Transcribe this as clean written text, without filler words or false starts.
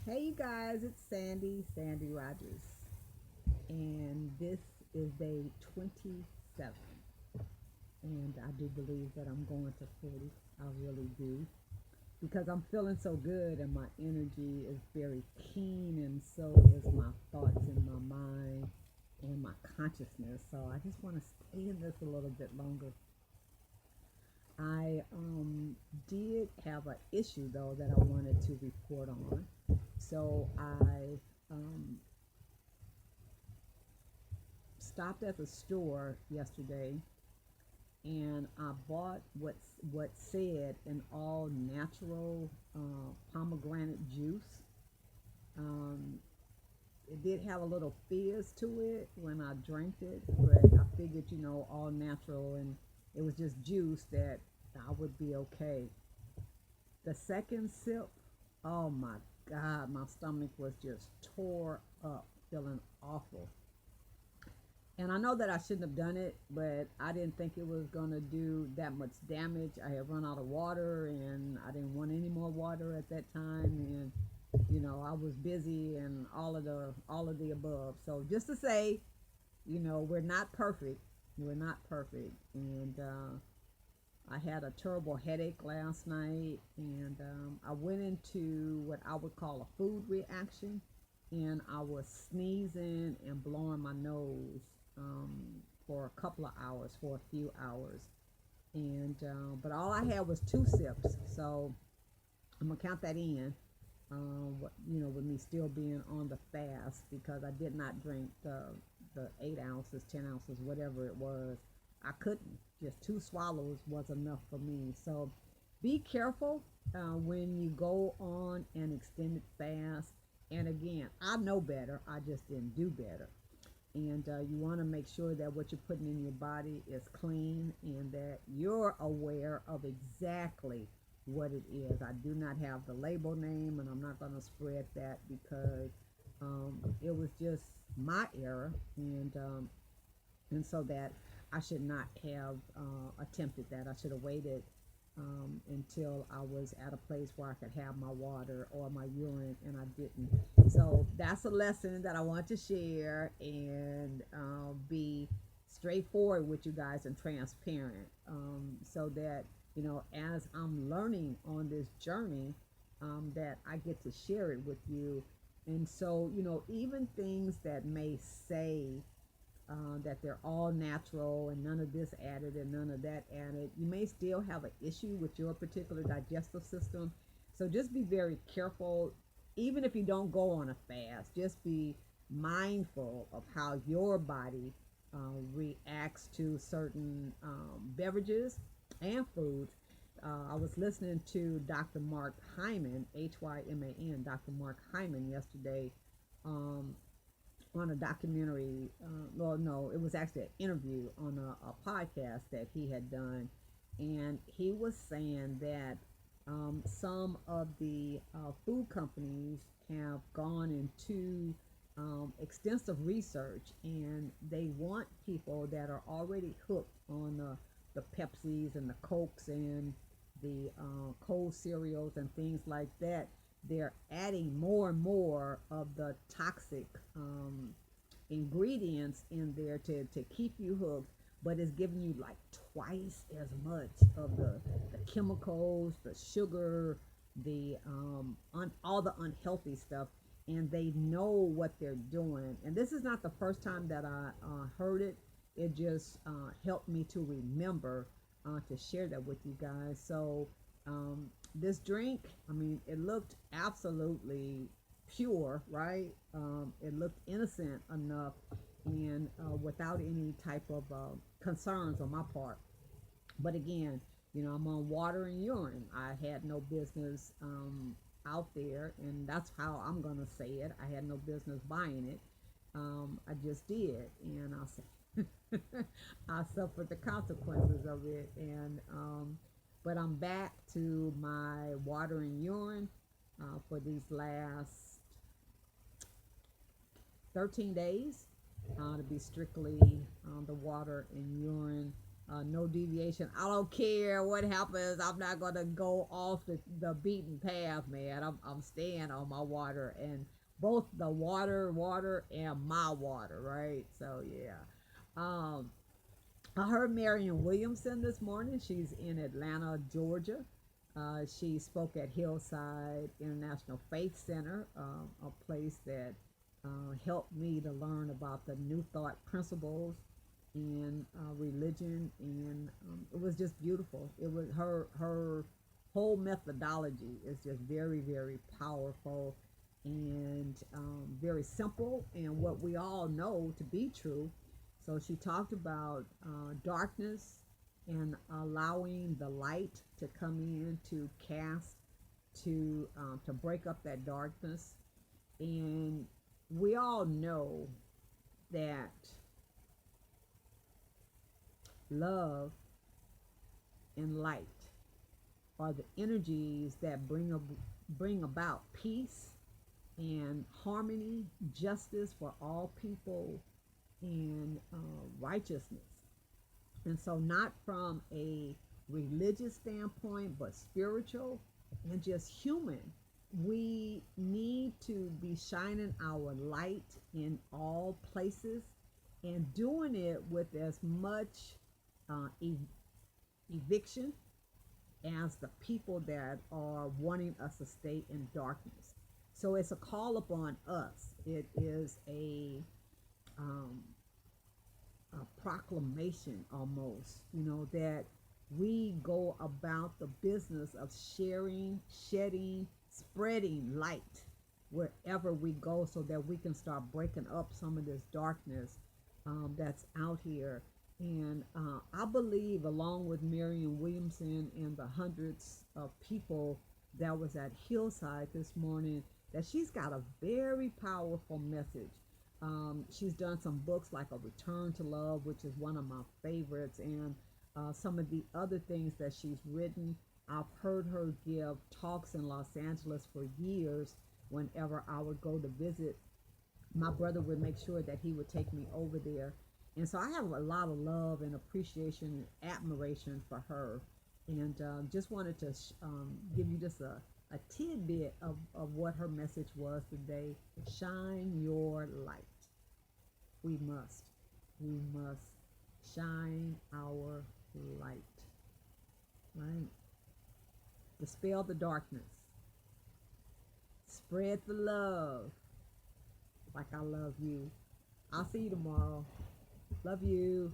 Hey you guys, it's Sandy Rogers, and this is day 27. And I do believe that I'm going to 40. I really do. Because I'm feeling so good and my energy is very keen, and so is my thoughts and my mind and my consciousness. So I just want to stay in this a little bit longer. I did have an issue though that I wanted to report on. So I stopped at the store yesterday and I bought what said an all natural pomegranate juice. Um, it did have a little fizz to it when I drank it, but I figured, all natural and it was just juice that I would be okay. The second sip, oh my God, my stomach was just tore up, feeling awful. And I know that I shouldn't have done it, but I didn't think it was going to do that much damage. I had run out of water and I didn't want any more water at that time, and I was busy and all of the above. So just to say, we're not perfect. We're not perfect. And I had a terrible headache last night, and I went into what I would call a food reaction, and I was sneezing and blowing my nose um, for a couple of hours, for a few hours, and but all I had was two sips, so I'm gonna count that in. With me still being on the fast because I did not drink the 8 ounces, 10 ounces, whatever it was. I couldn't. Just two swallows was enough for me. So be careful when you go on an extended fast. And again, I know better. I just didn't do better. And you want to make sure that what you're putting in your body is clean and that you're aware of exactly what it is. I do not have the label name, and I'm not going to spread that because it was just my error, and so that I should not have attempted that. I should have waited until I was at a place where I could have my water or my urine, and I didn't. So that's a lesson that I want to share and be straightforward with you guys and transparent, so that as I'm learning on this journey, that I get to share it with you. And so even things that may say that they're all natural and none of this added and none of that added, you may still have an issue with your particular digestive system. So just be very careful. Even if you don't go on a fast, just be mindful of how your body reacts to certain beverages and foods. I was listening to Dr. Mark Hyman, Hyman, Dr. Mark Hyman, yesterday, um, on a documentary. Well, no, it was actually an interview on a podcast that he had done, and he was saying that some of the food companies have gone into extensive research, and they want people that are already hooked on the Pepsis and the Cokes and the cold cereals and things like that. They're adding more and more of the toxic ingredients in there to keep you hooked, but it's giving you like twice as much of the chemicals, the sugar, all the unhealthy stuff, and they know what they're doing. And this is not the first time that I heard it. It just helped me to remember to share that with you guys. So this drink, I mean, it looked absolutely pure, right? It looked innocent enough and without any type of concerns on my part. But again, I'm on water and urine. I had no business out there, and that's how I'm going to say it. I had no business buying it. I just did, and I suffered the consequences of it. And but I'm back to my water and urine for these last 13 days to be strictly the water and urine. No deviation. I don't care what happens. I'm not gonna go off the beaten path, man. I'm staying on my water, and both the water and my water, right? So yeah. Um, I heard Marion Williamson this morning. She's in Atlanta, Georgia. She spoke at Hillside International Faith Center, a place that helped me to learn about the New Thought principles in religion, and it was just beautiful. It was her whole methodology is just very very powerful and very simple, and what we all know to be true. So she talked about darkness and allowing the light to come in to cast to break up that darkness. And we all know that love and light are the energies that bring about peace and harmony, justice for all people, and righteousness. And so, not from a religious standpoint, but spiritual and just human, we need to be shining our light in all places and doing it with as much uh, e- eviction as the people that are wanting us to stay in darkness. So it's a call upon us. It is um, a proclamation almost, that we go about the business of sharing, shedding, spreading light wherever we go so that we can start breaking up some of this darkness that's out here. And I believe, along with Marion Williamson and the hundreds of people that was at Hillside this morning, that she's got a very powerful message. She's done some books like A Return to Love, which is one of my favorites, and some of the other things that she's written. I've heard her give talks in Los Angeles for years. Whenever I would go to visit, my brother would make sure that he would take me over there. And so I have a lot of love and appreciation and admiration for her. And just wanted to give you just a tidbit of what her message was today. Shine your light. We must. We must shine our light. Right? Dispel the darkness. Spread the love like I love you. I'll see you tomorrow. Love you.